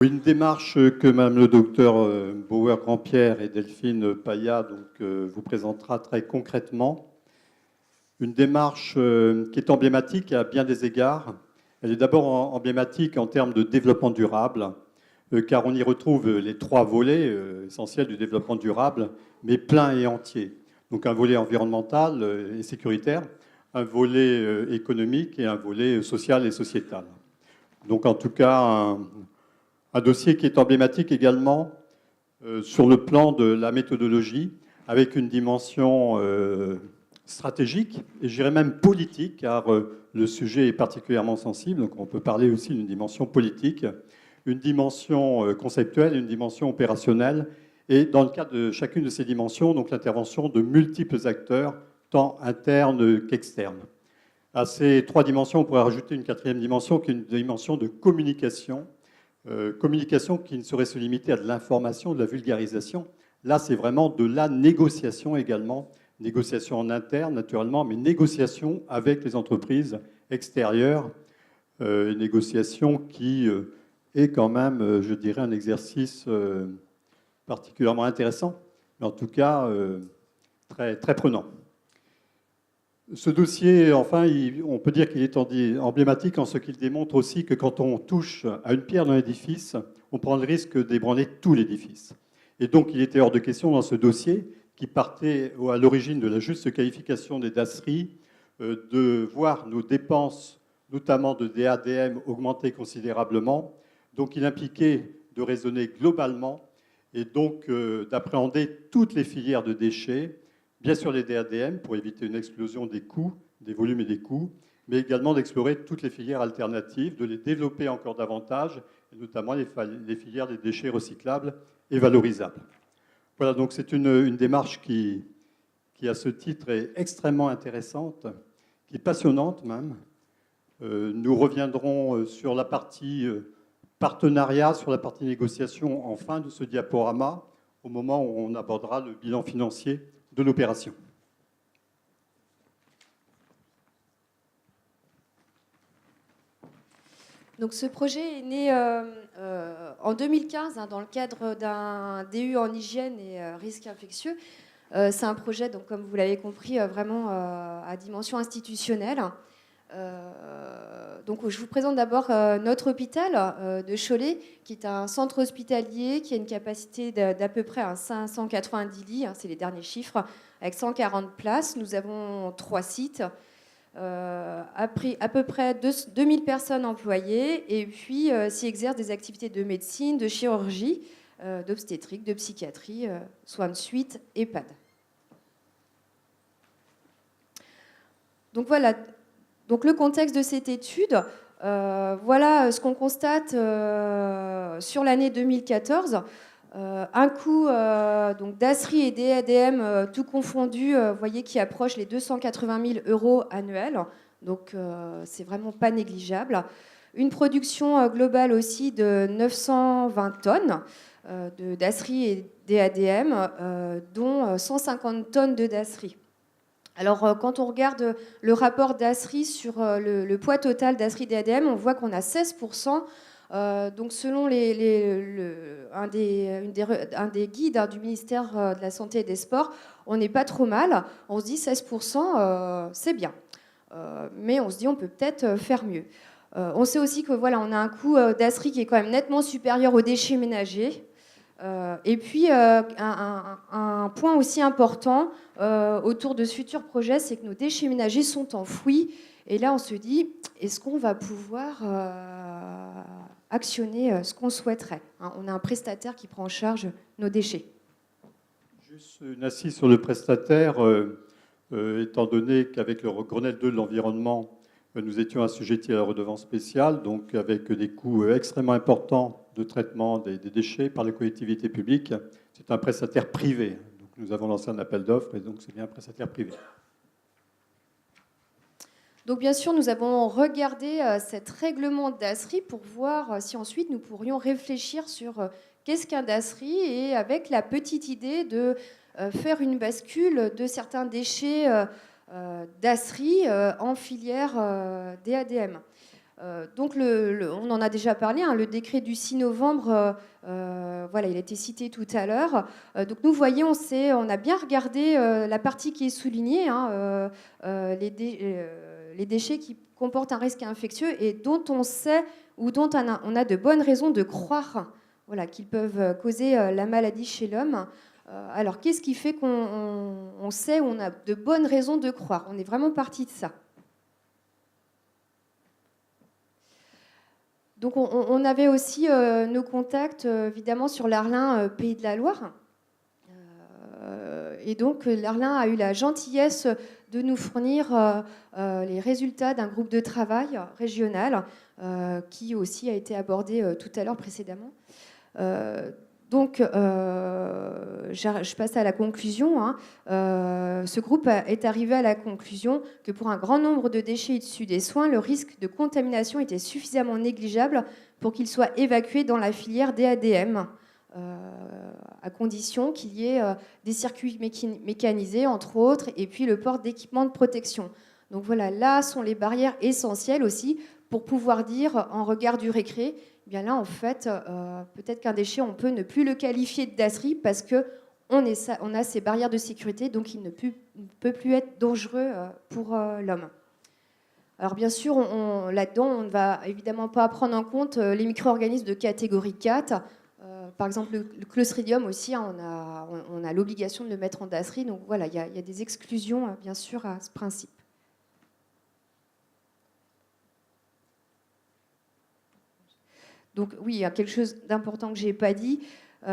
Une démarche que Mme le docteur Bauer-Grandpierre et Delphine Paya vous présentera très concrètement. Une démarche qui est emblématique à bien des égards. Elle est d'abord emblématique en termes de développement durable, car on y retrouve les trois volets essentiels du développement durable, mais plein et entier. Donc un volet environnemental et sécuritaire, un volet économique et un volet social et sociétal. Donc en tout cas, un dossier qui est emblématique également sur le plan de la méthodologie, avec une dimension stratégique, et je dirais même politique, car le sujet est particulièrement sensible, donc on peut parler aussi d'une dimension politique, une dimension conceptuelle, une dimension opérationnelle, et dans le cadre de chacune de ces dimensions, donc l'intervention de multiples acteurs, tant internes qu'externes. À ces trois dimensions, on pourrait rajouter une quatrième dimension, qui est une dimension de communication, communication qui ne saurait se limiter à de l'information, de la vulgarisation. Là, c'est vraiment de la négociation également, négociation en interne naturellement, mais négociation avec les entreprises extérieures, négociation qui est quand même, je dirais, un exercice particulièrement intéressant, mais en tout cas très, très prenant. Ce dossier, enfin, on peut dire qu'il est emblématique en ce qu'il démontre aussi que quand on touche à une pierre dans l'édifice, on prend le risque d'ébranler tout l'édifice. Et donc, il était hors de question dans ce dossier, qui partait à l'origine de la juste qualification des DASRI, de voir nos dépenses, notamment de DADM, augmenter considérablement. Donc, il impliquait de raisonner globalement et donc d'appréhender toutes les filières de déchets, bien sûr les DADM pour éviter une explosion des coûts, des volumes et des coûts, mais également d'explorer toutes les filières alternatives, de les développer encore davantage, et notamment les filières des déchets recyclables et valorisables. Voilà, donc c'est une démarche qui, à ce titre, est extrêmement intéressante, qui est passionnante même. Nous reviendrons sur la partie partenariat, sur la partie négociation en fin de ce diaporama, au moment où on abordera le bilan financier de l'opération. Donc ce projet est né en 2015 dans le cadre d'un DU en hygiène et risques infectieux. C'est un projet, donc, comme vous l'avez compris, vraiment à dimension institutionnelle. Donc je vous présente d'abord notre hôpital de Cholet, qui est un centre hospitalier qui a une capacité d'à peu près 590 lits, c'est les derniers chiffres, avec 140 places. Nous avons 3 sites, à peu près 2000 personnes employées, et puis s'y exercent des activités de médecine, de chirurgie, d'obstétrique, de psychiatrie, soins de suite, EHPAD. Donc voilà. Donc le contexte de cette étude, voilà ce qu'on constate sur l'année 2014. Un coût donc d'ASRI et DADM tout confondu, vous voyez, qui approche les 280 000 € annuels. Donc c'est vraiment pas négligeable. Une production globale aussi de 920 tonnes d'ASRI et DADM, dont 150 tonnes de DASRI. Alors, quand on regarde le rapport d'ASRI sur le poids total d'ASRI DADM, on voit qu'on a 16%. Donc, selon un des guides du ministère de la Santé et des Sports, on n'est pas trop mal. On se dit 16%, c'est bien. Mais on se dit on peut peut-être faire mieux. On sait aussi que voilà, on a un coût d'ASRI qui est quand même nettement supérieur aux déchets ménagers. Et puis, un point aussi important autour de ce futur projet, c'est que nos déchets ménagers sont enfouis. Et là, on se dit, est-ce qu'on va pouvoir actionner ce qu'on souhaiterait, hein? On a un prestataire qui prend en charge nos déchets. Juste une assise sur le prestataire, étant donné qu'avec le Grenelle 2 de l'environnement, nous étions assujettis à la redevance spéciale, donc avec des coûts extrêmement importants de traitement des déchets par les collectivités publiques. C'est un prestataire privé. Donc nous avons lancé un appel d'offres et donc c'est bien un prestataire privé. Donc bien sûr, nous avons regardé cet règlement d'ASRI pour voir si ensuite nous pourrions réfléchir sur qu'est-ce qu'un DASRI, et avec la petite idée de faire une bascule de certains déchets d'ASRI en filière DADM. Donc, on en a déjà parlé, hein, le décret du 6 novembre, voilà, il a été cité tout à l'heure. Donc, nous voyons, on a bien regardé la partie qui est soulignée, hein, les déchets qui comportent un risque infectieux et dont on sait ou dont on a de bonnes raisons de croire, voilà, qu'ils peuvent causer la maladie chez l'homme. Alors, qu'est-ce qui fait qu'on sait ou on a de bonnes raisons de croire? On est vraiment parti de ça. Donc on avait aussi nos contacts évidemment sur l'Arlin, Pays de la Loire. Et donc l'Arlin a eu la gentillesse de nous fournir les résultats d'un groupe de travail régional qui aussi a été abordé tout à l'heure précédemment. Donc, je passe à la conclusion, hein. Ce groupe est arrivé à la conclusion que pour un grand nombre de déchets issus des soins, le risque de contamination était suffisamment négligeable pour qu'ils soient évacués dans la filière DADM, à condition qu'il y ait des circuits mécanisés, entre autres, et puis le port d'équipements de protection. Donc voilà, là sont les barrières essentielles aussi pour pouvoir dire, en regard du récré, eh bien là, en fait, peut-être qu'un déchet, on peut ne plus le qualifier de dasserie parce qu'on a ces barrières de sécurité, donc il ne peut plus être dangereux pour l'homme. Alors bien sûr, là-dedans, on ne va évidemment pas prendre en compte les micro-organismes de catégorie 4. Par exemple, le Clostridium aussi, hein, on a l'obligation de le mettre en dasserie. Donc voilà, il y a des exclusions, bien sûr, à ce principe. Donc oui, il y a quelque chose d'important que je n'ai pas dit. Donc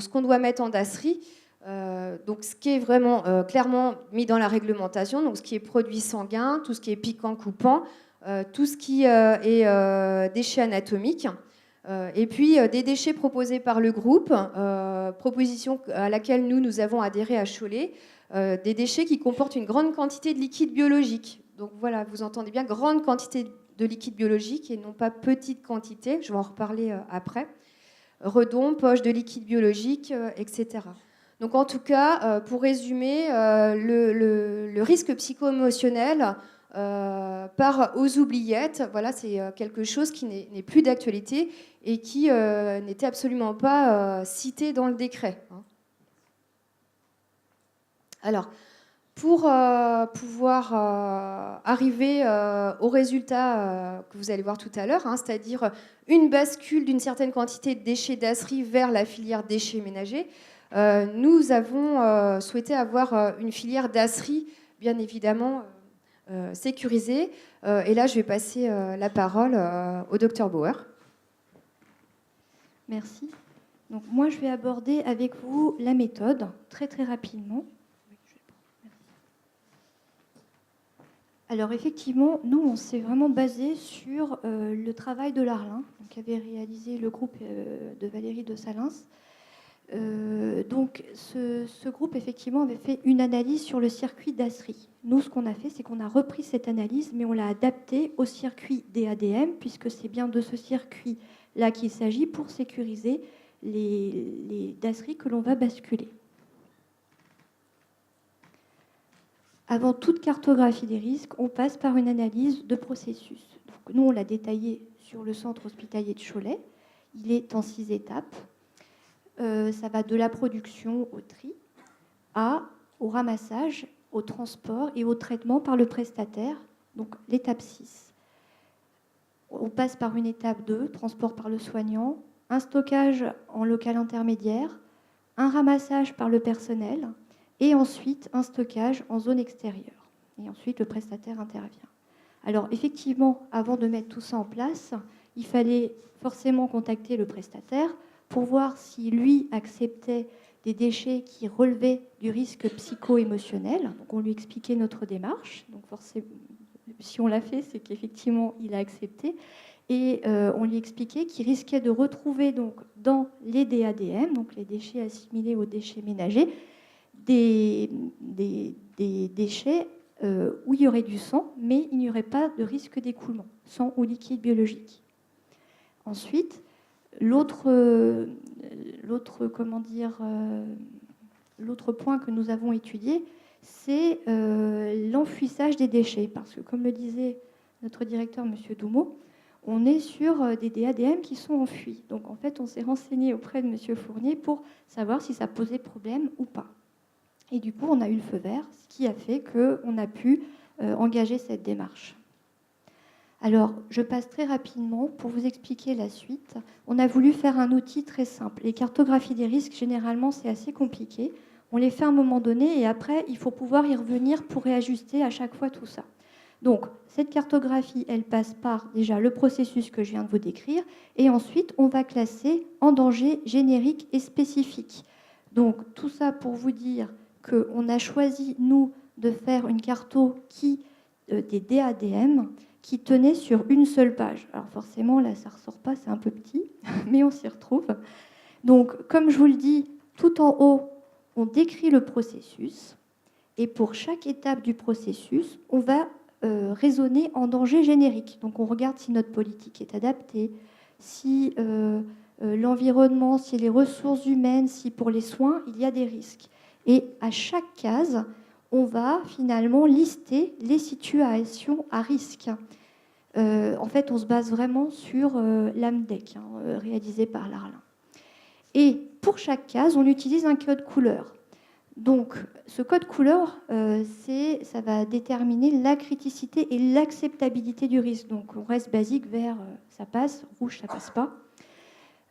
ce qu'on doit mettre en dasserie, donc ce qui est vraiment clairement mis dans la réglementation, donc ce qui est produit sanguin, tout ce qui est piquant, coupant, tout ce qui est déchets anatomiques, et puis des déchets proposés par le groupe, proposition à laquelle nous avons adhéré à Cholet, des déchets qui comportent une grande quantité de liquide biologique. Donc voilà, vous entendez bien, grande quantité de liquide biologique et non pas petite quantité, je vais en reparler après. Redons, poches de liquide biologique, etc. Donc en tout cas, pour résumer, le risque psycho-émotionnel part aux oubliettes, voilà, c'est quelque chose qui n'est plus d'actualité et qui n'était absolument pas cité dans le décret. Alors, pour pouvoir arriver au résultat que vous allez voir tout à l'heure, hein, c'est-à-dire une bascule d'une certaine quantité de déchets dasserie vers la filière déchets ménagers, nous avons souhaité avoir une filière dasserie, bien évidemment, sécurisée. Et là, je vais passer la parole au docteur Bauer. Merci. Donc, moi, je vais aborder avec vous la méthode, très très rapidement. Alors effectivement, nous, on s'est vraiment basé sur le travail de l'Arlin, qu'avait réalisé le groupe de Valérie de Salins. Donc ce groupe, effectivement, avait fait une analyse sur le circuit dasserie. Nous, ce qu'on a fait, c'est qu'on a repris cette analyse, mais on l'a adaptée au circuit DADM, puisque c'est bien de ce circuit-là qu'il s'agit pour sécuriser les dasseries que l'on va basculer. Avant toute cartographie des risques, on passe par une analyse de processus. Donc, nous, on l'a détaillé sur le centre hospitalier de Cholet. Il est en 6 étapes. Ça va de la production au tri, au ramassage, au transport et au traitement par le prestataire, donc l'étape 6. On passe par une étape 2, transport par le soignant, un stockage en local intermédiaire, un ramassage par le personnel, et ensuite un stockage en zone extérieure. Et ensuite, le prestataire intervient. Alors, effectivement, avant de mettre tout ça en place, il fallait forcément contacter le prestataire pour voir si lui acceptait des déchets qui relevaient du risque psycho-émotionnel. Donc, on lui expliquait notre démarche. Donc, forcément, si on l'a fait, c'est qu'effectivement, il a accepté. Et on lui expliquait qu'il risquait de retrouver donc, dans les DADM, donc les déchets assimilés aux déchets ménagers, des déchets où il y aurait du sang, mais il n'y aurait pas de risque d'écoulement, sang ou liquide biologique. Ensuite, l'autre point que nous avons étudié, c'est l'enfouissage des déchets. Parce que, comme le disait notre directeur, M. Doumeau, on est sur des DADM qui sont en fuite. Donc en fait, on s'est renseigné auprès de M. Fournier pour savoir si ça posait problème ou pas. Et du coup, on a eu le feu vert, ce qui a fait qu'on a pu engager cette démarche. Alors, je passe très rapidement pour vous expliquer la suite. On a voulu faire un outil très simple. Les cartographies des risques, généralement, c'est assez compliqué. On les fait à un moment donné et après, il faut pouvoir y revenir pour réajuster à chaque fois tout ça. Donc, cette cartographie, elle passe par déjà le processus que je viens de vous décrire et ensuite, on va classer en danger générique et spécifique. Donc, tout ça pour vous dire qu'on a choisi, nous, de faire une carto des DADM qui tenait sur une seule page. Alors forcément, là, ça ne ressort pas, c'est un peu petit, mais on s'y retrouve. Donc, comme je vous le dis, tout en haut, on décrit le processus. Et pour chaque étape du processus, on va raisonner en danger générique. Donc, on regarde si notre politique est adaptée, si l'environnement, si les ressources humaines, si pour les soins, il y a des risques. Et à chaque case, on va finalement lister les situations à risque. En fait, on se base vraiment sur l'AMDEC, réalisé par l'Arlin. Et pour chaque case, on utilise un code couleur. Donc, ce code couleur, ça va déterminer la criticité et l'acceptabilité du risque. Donc, on reste basique, vert, ça passe, rouge, ça passe pas.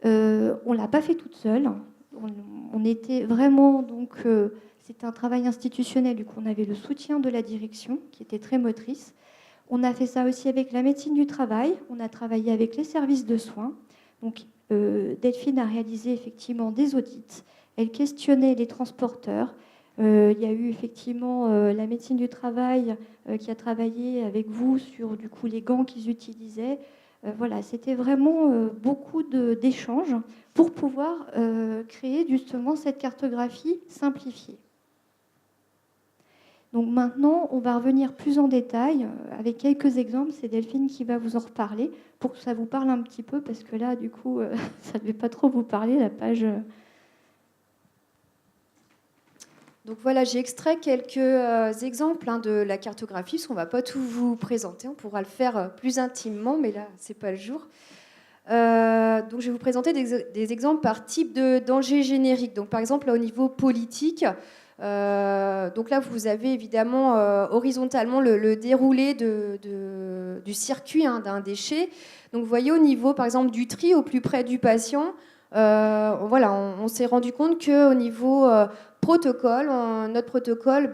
On ne l'a pas fait toute seule. On était vraiment... c'était un travail institutionnel, du coup, on avait le soutien de la direction, qui était très motrice. On a fait ça aussi avec la médecine du travail. On a travaillé avec les services de soins. Donc, Delphine a réalisé effectivement des audits. Elle questionnait les transporteurs. Il y a eu effectivement la médecine du travail qui a travaillé avec vous sur du coup, les gants qu'ils utilisaient. Voilà, c'était vraiment beaucoup d'échanges pour pouvoir créer justement cette cartographie simplifiée. Donc maintenant, on va revenir plus en détail avec quelques exemples. C'est Delphine qui va vous en reparler pour que ça vous parle un petit peu, parce que là, du coup, ça ne devait pas trop vous parler, la page. Donc voilà, j'ai extrait quelques exemples de la cartographie, parce qu'on ne va pas tout vous présenter, on pourra le faire plus intimement, mais là, ce n'est pas le jour. Donc je vais vous présenter des exemples par type de danger générique. Donc par exemple, là, au niveau politique, donc là, vous avez évidemment horizontalement le déroulé du circuit d'un déchet. Donc vous voyez au niveau, par exemple, du tri au plus près du patient, voilà, on s'est rendu compte qu'au niveau protocole, notre protocole,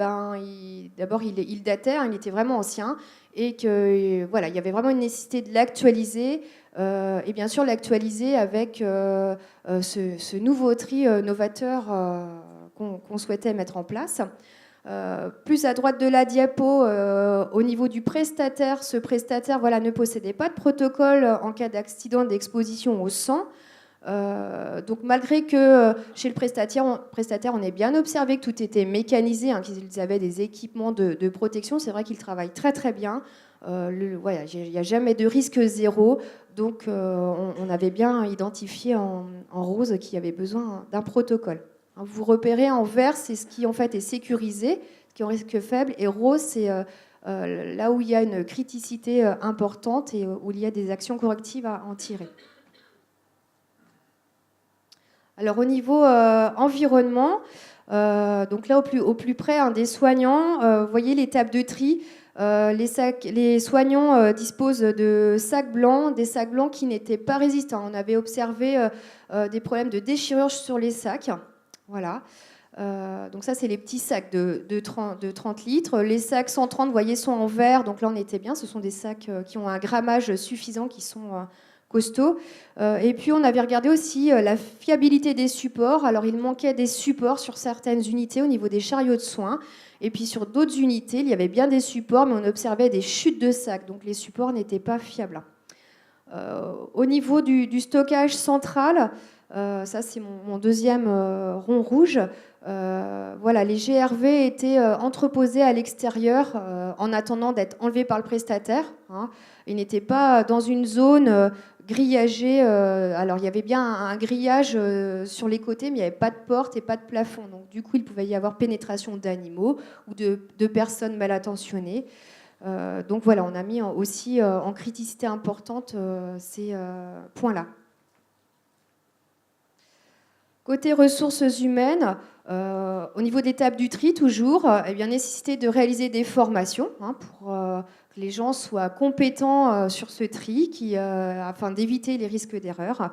d'abord il datait, il était vraiment ancien, et que voilà, il y avait vraiment une nécessité de l'actualiser, et bien sûr l'actualiser avec ce nouveau tri novateur qu'on souhaitait mettre en place. Plus à droite de la diapo, au niveau du prestataire, ce prestataire ne possédait pas de protocole en cas d'accident d'exposition au sang. Donc malgré que chez le prestataire, on ait bien observé que tout était mécanisé, qu'ils avaient des équipements de protection, c'est vrai qu'ils travaillent très très bien. Il n'y a jamais de risque zéro, donc on avait bien identifié en rose qu'il y avait besoin d'un protocole. Vous repérez en vert, c'est ce qui en fait est sécurisé, ce qui est en risque faible, et rose, c'est là où il y a une criticité importante et où il y a des actions correctives à en tirer. Alors au niveau environnement, donc là au plus près des soignants, vous voyez l'étape de tri. Les soignants disposent de sacs blancs, des sacs blancs qui n'étaient pas résistants. On avait observé des problèmes de déchirure sur les sacs. Voilà. Donc ça, c'est les petits sacs de 30 litres. Les sacs 130, vous voyez, sont en verre. Donc là, on était bien. Ce sont des sacs qui ont un grammage suffisant, qui sont costauds. Et puis, on avait regardé aussi la fiabilité des supports. Alors, il manquait des supports sur certaines unités au niveau des chariots de soins. Et puis, sur d'autres unités, il y avait bien des supports, mais on observait des chutes de sacs. Donc, les supports n'étaient pas fiables. Au niveau du stockage central, ça, c'est mon deuxième rond rouge. Voilà, les GRV étaient entreposés à l'extérieur en attendant d'être enlevés par le prestataire. Ils n'étaient pas dans une zone grillagée. Alors, il y avait bien un grillage sur les côtés, mais il n'y avait pas de porte et pas de plafond. Donc, du coup, il pouvait y avoir pénétration d'animaux ou de personnes mal intentionnées. Donc voilà, on a mis aussi en criticité importante ces points-là. Côté ressources humaines, au niveau des tables du tri, toujours, eh bien, nécessité de réaliser des formations pour que les gens soient compétents sur ce tri, afin d'éviter les risques d'erreur.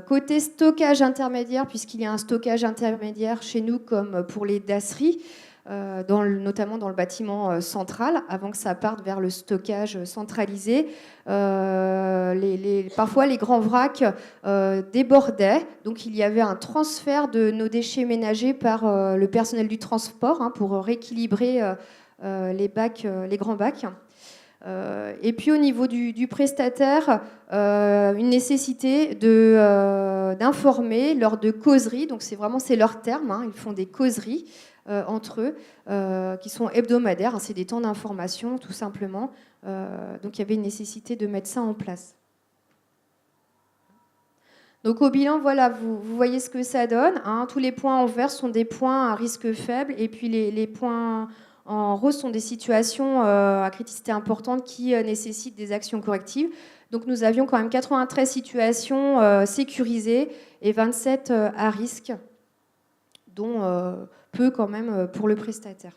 Côté stockage intermédiaire, puisqu'il y a un stockage intermédiaire chez nous comme pour les dasseries, notamment dans le bâtiment central, avant que ça parte vers le stockage centralisé. Parfois, les grands vracs débordaient, donc il y avait un transfert de nos déchets ménagers par le personnel du transport pour rééquilibrer les grands bacs. Et puis au niveau du prestataire, une nécessité d'informer lors de causeries, donc c'est leur terme, ils font des causeries entre eux, qui sont hebdomadaires, c'est des temps d'information tout simplement, donc il y avait une nécessité de mettre ça en place. Donc au bilan, voilà, vous voyez ce que ça donne, tous les points en vert sont des points à risque faible, et puis les points en rose sont des situations à criticité importante qui nécessitent des actions correctives. Donc nous avions quand même 93 situations sécurisées et 27 à risque, dont peu quand même pour le prestataire.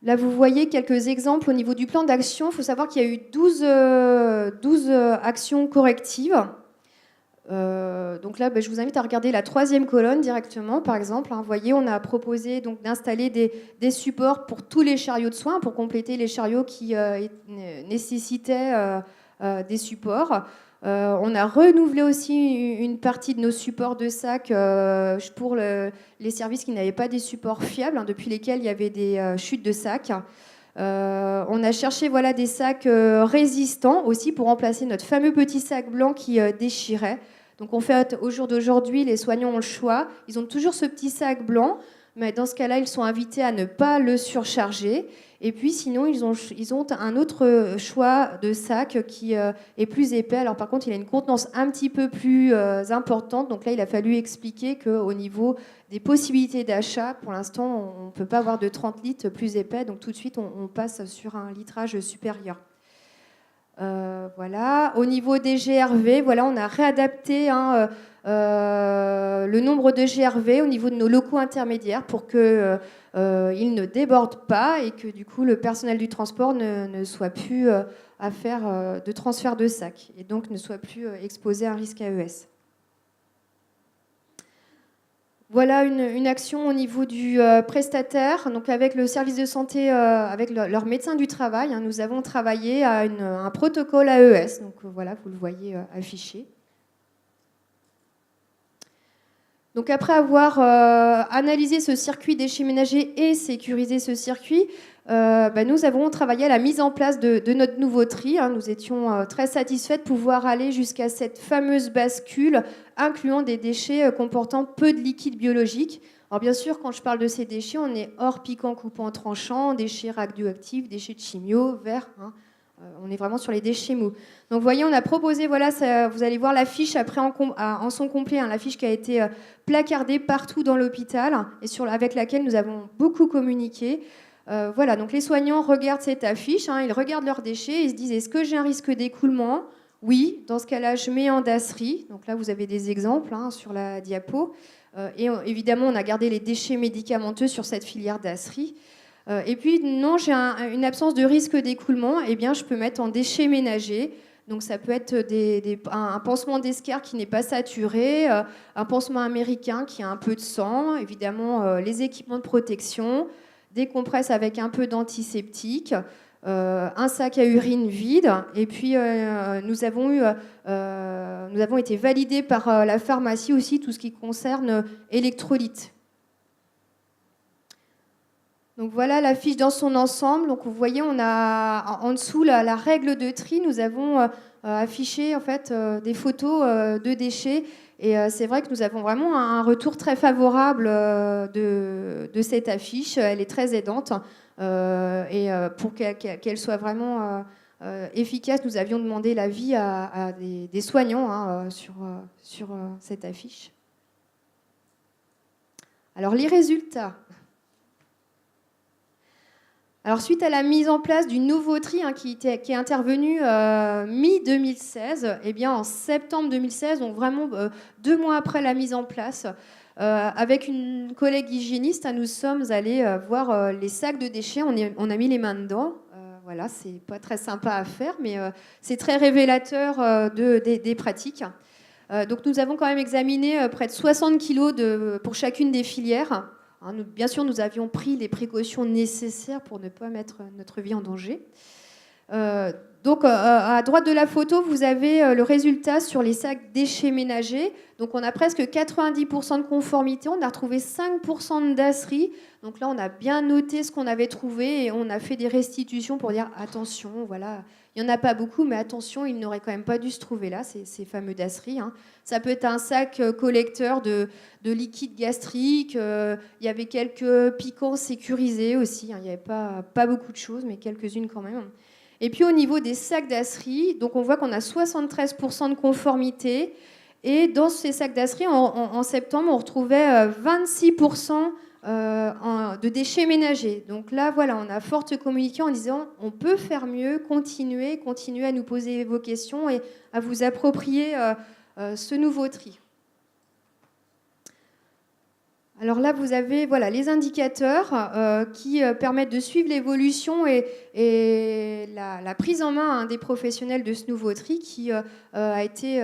Là, vous voyez quelques exemples au niveau du plan d'action. Il faut savoir qu'il y a eu 12 actions correctives. Donc là, je vous invite à regarder la 3e colonne directement, par exemple. Vous voyez, on a proposé donc d'installer des supports pour tous les chariots de soins, pour compléter les chariots qui nécessitaient des supports. On a renouvelé aussi une partie de nos supports de sacs pour les services qui n'avaient pas des supports fiables, depuis lesquels il y avait des chutes de sacs. On a cherché des sacs résistants aussi pour remplacer notre fameux petit sac blanc qui déchirait. Donc en fait, au jour d'aujourd'hui, les soignants ont le choix. Ils ont toujours ce petit sac blanc, mais dans ce cas-là, ils sont invités à ne pas le surcharger. Et puis sinon, ils ont un autre choix de sac qui est plus épais. Alors par contre, il a une contenance un petit peu plus importante. Donc là, il a fallu expliquer qu'au niveau des possibilités d'achat, pour l'instant, on ne peut pas avoir de 30 litres plus épais. Donc tout de suite, on passe sur un litrage supérieur. Voilà. Au niveau des GRV, on a réadapté le nombre de GRV au niveau de nos locaux intermédiaires pour qu'ils ne débordent pas et que du coup le personnel du transport ne soit plus à faire de transfert de sacs et donc ne soit plus exposé à un risque AES. Voilà une action au niveau du prestataire. Donc avec le service de santé, avec leur médecin du travail, nous avons travaillé à un protocole AES. Donc voilà, vous le voyez affiché. Donc après avoir analysé ce circuit déchets ménagers et sécurisé ce circuit, nous avons travaillé à la mise en place de notre nouveau tri. Nous étions très satisfaits de pouvoir aller jusqu'à cette fameuse bascule incluant des déchets comportant peu de liquide biologique. Alors bien sûr, quand je parle de ces déchets, on est hors piquant, coupant, tranchant, déchets radioactifs, déchets de chimio, verre. On est vraiment sur les déchets mous. Donc vous voyez, on a proposé, vous allez voir la fiche après en son complet, la fiche qui a été placardée partout dans l'hôpital et avec laquelle nous avons beaucoup communiqué. Donc les soignants regardent cette affiche, ils regardent leurs déchets, ils se disent, est-ce que j'ai un risque d'écoulement ? Oui, dans ce cas-là, je mets en dasserie. Donc là, vous avez des exemples sur la diapo. Et évidemment, on a gardé les déchets médicamenteux sur cette filière dasserie. Et puis, non, j'ai une absence de risque d'écoulement, eh bien, je peux mettre en déchets ménagers. Donc, ça peut être un pansement d'escar qui n'est pas saturé, un pansement américain qui a un peu de sang, évidemment, les équipements de protection, des compresses avec un peu d'antiseptique, un sac à urine vide. Et puis, nous avons été validés par la pharmacie aussi, tout ce qui concerne électrolytes. Donc voilà la fiche dans son ensemble. Donc vous voyez, on a en dessous la règle de tri. Nous avons affiché en fait des photos de déchets. Et c'est vrai que nous avons vraiment un retour très favorable de cette affiche. Elle est très aidante. Et pour qu'elle soit vraiment efficace, nous avions demandé l'avis à des soignants sur cette affiche. Alors les résultats. Alors, suite à la mise en place du nouveau tri qui est intervenu mi-2016, eh bien, en septembre 2016, donc vraiment 2 mois après la mise en place, avec une collègue hygiéniste, nous sommes allés voir les sacs de déchets. On a mis les mains dedans. Voilà, c'est pas très sympa à faire, mais c'est très révélateur des pratiques. Donc, nous avons quand même examiné près de 60 kilos pour chacune des filières. Bien sûr, nous avions pris les précautions nécessaires pour ne pas mettre notre vie en danger. Donc, à droite de la photo, vous avez le résultat sur les sacs déchets ménagers. Donc, on a presque 90% de conformité. On a retrouvé 5% de dasserie. Donc là, on a bien noté ce qu'on avait trouvé et on a fait des restitutions pour dire attention, voilà, il n'y en a pas beaucoup, mais attention, il n'aurait quand même pas dû se trouver là, ces fameux dasseries. Ça peut être un sac collecteur de liquide gastrique. Il y avait quelques piquants sécurisés aussi. Il n'y avait pas beaucoup de choses, mais quelques-unes quand même. Et puis au niveau des sacs dasserie, donc on voit qu'on a 73% de conformité. Et dans ces sacs dasserie, en septembre, on retrouvait 26% de déchets ménagers. Donc là, voilà, on a forte communiqué en disant on peut faire mieux, continuez à nous poser vos questions et à vous approprier ce nouveau tri. Alors là, vous avez les indicateurs qui permettent de suivre l'évolution et la prise en main des professionnels de ce nouveau tri qui a été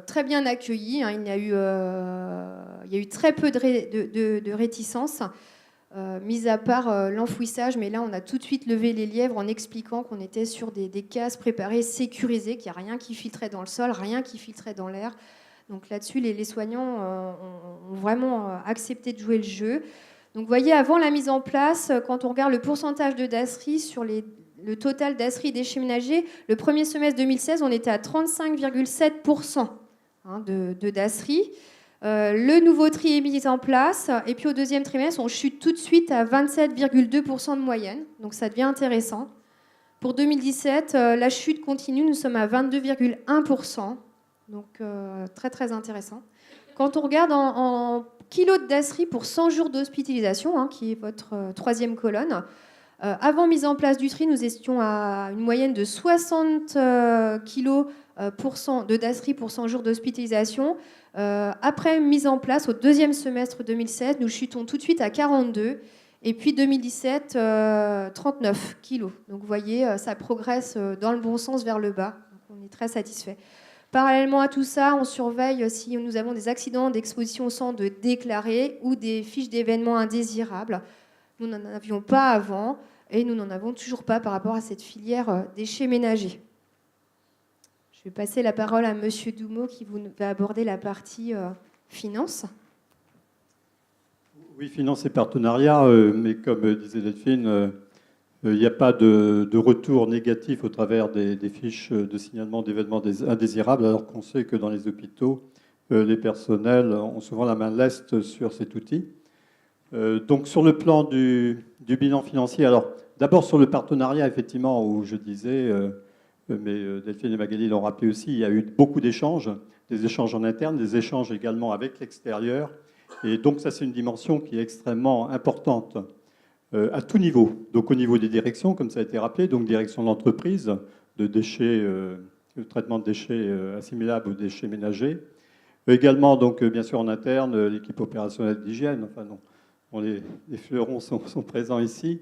très bien accueilli. Il y a eu très peu de réticences, mis à part l'enfouissage. Mais là, on a tout de suite levé les lièvres en expliquant qu'on était sur des cases préparées, sécurisées, qu'il n'y a rien qui filtrait dans le sol, rien qui filtrait dans l'air. Donc là-dessus, les soignants ont vraiment accepté de jouer le jeu. Donc vous voyez, avant la mise en place, quand on regarde le pourcentage de dasserie sur le total dasserie déchets ménagers, le premier semestre 2016, on était à 35,7% de dasserie. Le nouveau tri est mis en place. Et puis au deuxième trimestre, on chute tout de suite à 27,2% de moyenne. Donc ça devient intéressant. Pour 2017, la chute continue. Nous sommes à 22,1%. Donc, très, très intéressant. Quand on regarde en kilos de dasserie pour 100 jours d'hospitalisation, qui est votre troisième colonne, avant mise en place du tri, nous étions à une moyenne de 60 kilos de dasserie pour 100 jours d'hospitalisation. Après mise en place, au deuxième semestre 2016, nous chutons tout de suite à 42. Et puis 2017, 39 kilos. Donc, vous voyez, ça progresse dans le bon sens vers le bas. Donc, on est très satisfait. Parallèlement à tout ça, on surveille si nous avons des accidents d'exposition au sang de déclarés ou des fiches d'événements indésirables. Nous n'en avions pas avant et nous n'en avons toujours pas par rapport à cette filière déchets ménagers. Je vais passer la parole à Monsieur Doumeau qui va aborder la partie finance. Oui, finance et partenariat, mais comme disait Delphine, il n'y a pas de retour négatif au travers des fiches de signalement d'événements indésirables, alors qu'on sait que dans les hôpitaux, les personnels ont souvent la main leste sur cet outil. Donc sur le plan du bilan financier, alors d'abord sur le partenariat, effectivement, où je disais, mais Delphine et Magali l'ont rappelé aussi, il y a eu beaucoup d'échanges, des échanges en interne, des échanges également avec l'extérieur. Et donc ça, c'est une dimension qui est extrêmement importante. À tout niveau, donc au niveau des directions, comme ça a été rappelé, donc direction de l'entreprise, de déchets, le traitement de déchets assimilables aux déchets ménagers. Également, donc, bien sûr, en interne, l'équipe opérationnelle d'hygiène, enfin non, les fleurons sont présents ici.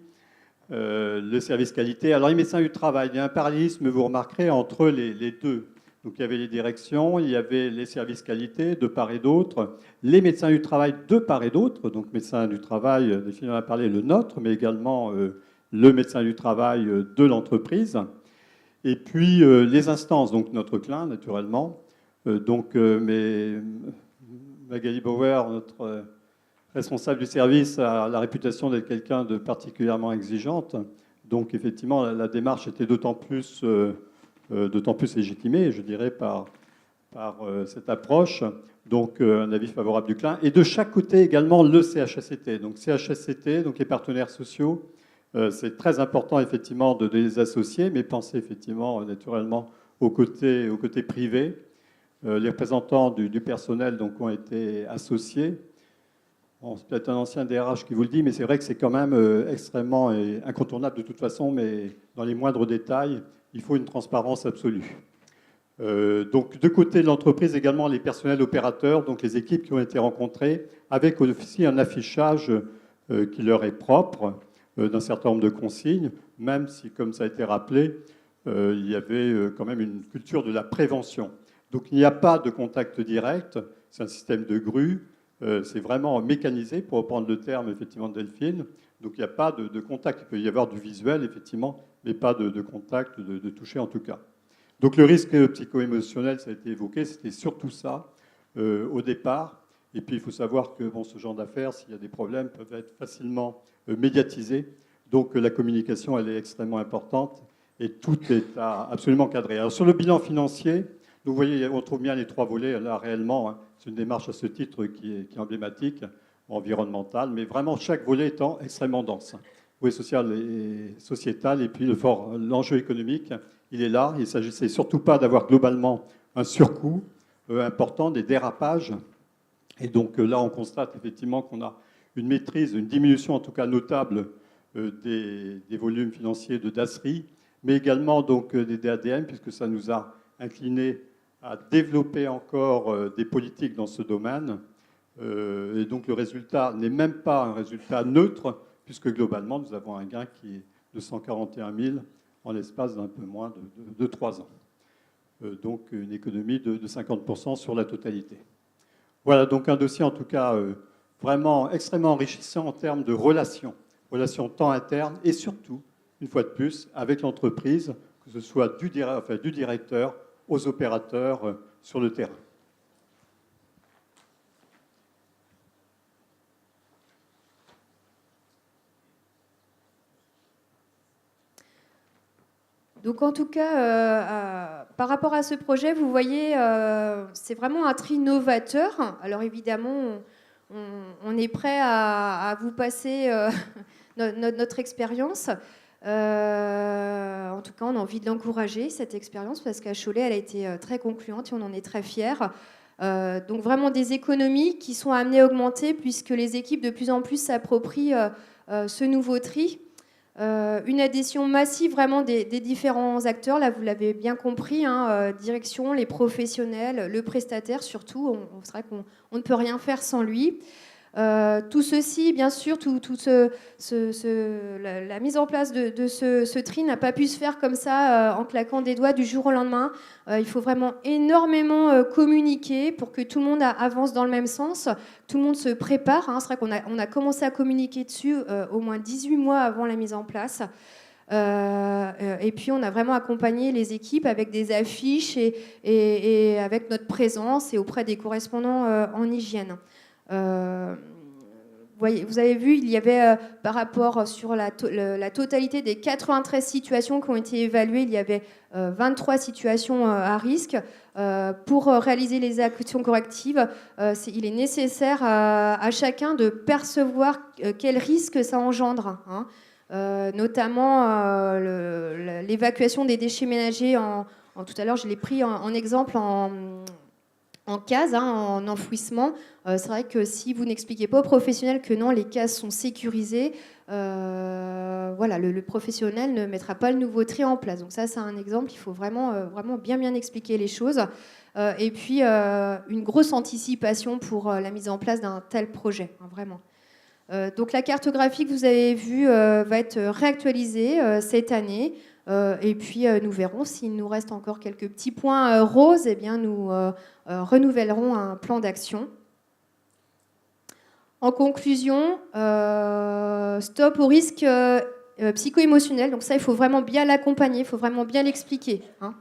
Le service qualité. Alors, les médecins du travail, il y a un parallélisme, vous remarquerez, entre les deux. Donc, il y avait les directions, il y avait les services qualité de part et d'autre, les médecins du travail de part et d'autre, donc médecin du travail, Delphine en a parlé, le nôtre, mais également le médecin du travail de l'entreprise. Et puis les instances, donc notre clin, naturellement. Mais Magali Bauer, notre responsable du service, a la réputation d'être quelqu'un de particulièrement exigeante. Donc, effectivement, la démarche était d'autant plus légitimée, je dirais, par cette approche. Donc, un avis favorable du clin. Et de chaque côté, également, le CHSCT. Donc, CHSCT, donc les partenaires sociaux, c'est très important, effectivement, de les associer, mais penser, effectivement, naturellement, au côté privé. Les représentants du personnel donc, ont été associés. Bon, c'est peut-être un ancien DRH qui vous le dit, mais c'est vrai que c'est quand même extrêmement et incontournable de toute façon, mais dans les moindres détails, il faut une transparence absolue. Donc, de côté de l'entreprise, également les personnels opérateurs, donc les équipes qui ont été rencontrées, avec aussi un affichage qui leur est propre d'un certain nombre de consignes, même si, comme ça a été rappelé, il y avait quand même une culture de la prévention. Donc, il n'y a pas de contact direct, c'est un système de grue, c'est vraiment mécanisé, pour reprendre le terme effectivement de Delphine. Donc, il n'y a pas de contact. Il peut y avoir du visuel, effectivement, mais pas de contact, de toucher en tout cas. Donc, le risque psycho-émotionnel, ça a été évoqué, c'était surtout ça au départ. Et puis, il faut savoir que bon, ce genre d'affaires, s'il y a des problèmes, peuvent être facilement médiatisés. Donc, la communication, elle est extrêmement importante et tout est absolument cadré. Alors, sur le bilan financier, vous voyez, on trouve bien les trois volets, là, réellement. Hein, c'est une démarche à ce titre qui est emblématique, environnementale, mais vraiment chaque volet étant extrêmement dense. Oui, social et sociétal, et puis l'enjeu économique, il est là. Il ne s'agissait surtout pas d'avoir globalement un surcoût important, des dérapages. Et donc là, on constate effectivement qu'on a une maîtrise, une diminution en tout cas notable des volumes financiers de DASRI, mais également donc, des DADM, puisque ça nous a incliné à développer encore des politiques dans ce domaine. Et donc le résultat n'est même pas un résultat neutre, puisque globalement, nous avons un gain qui est de 141 000 en l'espace d'un peu moins de 3 ans. Donc une économie de 50% sur la totalité. Voilà donc un dossier en tout cas vraiment extrêmement enrichissant en termes de relations temps internes et surtout, une fois de plus, avec l'entreprise, que ce soit du directeur aux opérateurs sur le terrain. Donc en tout cas, par rapport à ce projet, vous voyez, c'est vraiment un tri novateur. Alors évidemment, on est prêt à vous passer notre expérience. En tout cas, on a envie de l'encourager, cette expérience, parce qu'à Cholet, elle a été très concluante et on en est très fiers. Donc vraiment des économies qui sont amenées à augmenter puisque les équipes de plus en plus s'approprient ce nouveau tri. Une adhésion massive vraiment des différents acteurs, là vous l'avez bien compris, hein, direction, les professionnels, le prestataire surtout, c'est vrai qu'on ne peut rien faire sans lui. Tout ceci, bien sûr, la mise en place de ce tri n'a pas pu se faire comme ça en claquant des doigts du jour au lendemain. Il faut vraiment énormément communiquer pour que tout le monde avance dans le même sens, tout le monde se prépare. Hein. C'est vrai qu'on a commencé à communiquer dessus au moins 18 mois avant la mise en place. Et puis on a vraiment accompagné les équipes avec des affiches et avec notre présence et auprès des correspondants en hygiène. Vous avez vu, il y avait par rapport sur la totalité des 93 situations qui ont été évaluées, il y avait 23 situations à risque. Pour réaliser les actions correctives, il est nécessaire à chacun de percevoir quel risque ça engendre, hein. Notamment l'évacuation des déchets ménagers. Tout à l'heure, je l'ai pris en exemple en case, hein, en enfouissement. C'est vrai que si vous n'expliquez pas aux professionnels que non, les cases sont sécurisées, voilà, le professionnel ne mettra pas le nouveau tri en place. Donc ça, c'est un exemple. Il faut vraiment bien expliquer les choses. Et puis, une grosse anticipation pour la mise en place d'un tel projet, hein, vraiment. Donc la cartographie que vous avez vue va être réactualisée cette année. Et puis nous verrons s'il nous reste encore quelques petits points roses, eh bien nous renouvellerons un plan d'action. En conclusion, stop au risque psycho-émotionnel. Donc ça, il faut vraiment bien l'accompagner, il faut vraiment bien l'expliquer, hein.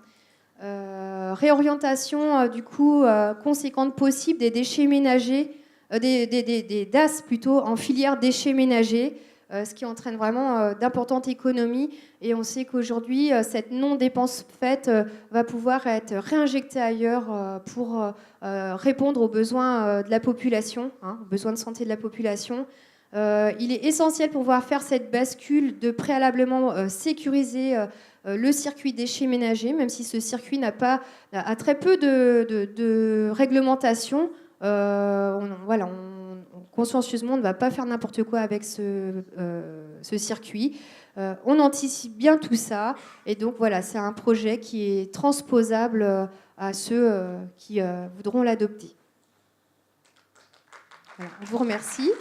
Réorientation du coup conséquente possible des déchets ménagers, des DAS plutôt en filière déchets ménagers. Ce qui entraîne vraiment d'importantes économies. Et on sait qu'aujourd'hui, cette non-dépense faite va pouvoir être réinjectée ailleurs pour répondre aux besoins de la population, hein, aux besoins de santé de la population. Il est essentiel pour pouvoir faire cette bascule de préalablement sécuriser le circuit déchets ménagers, même si ce circuit a très peu de réglementation. On consciencieusement, on ne va pas faire n'importe quoi avec ce circuit. On anticipe bien tout ça. Et donc voilà, c'est un projet qui est transposable à ceux qui voudront l'adopter. Voilà, je vous remercie.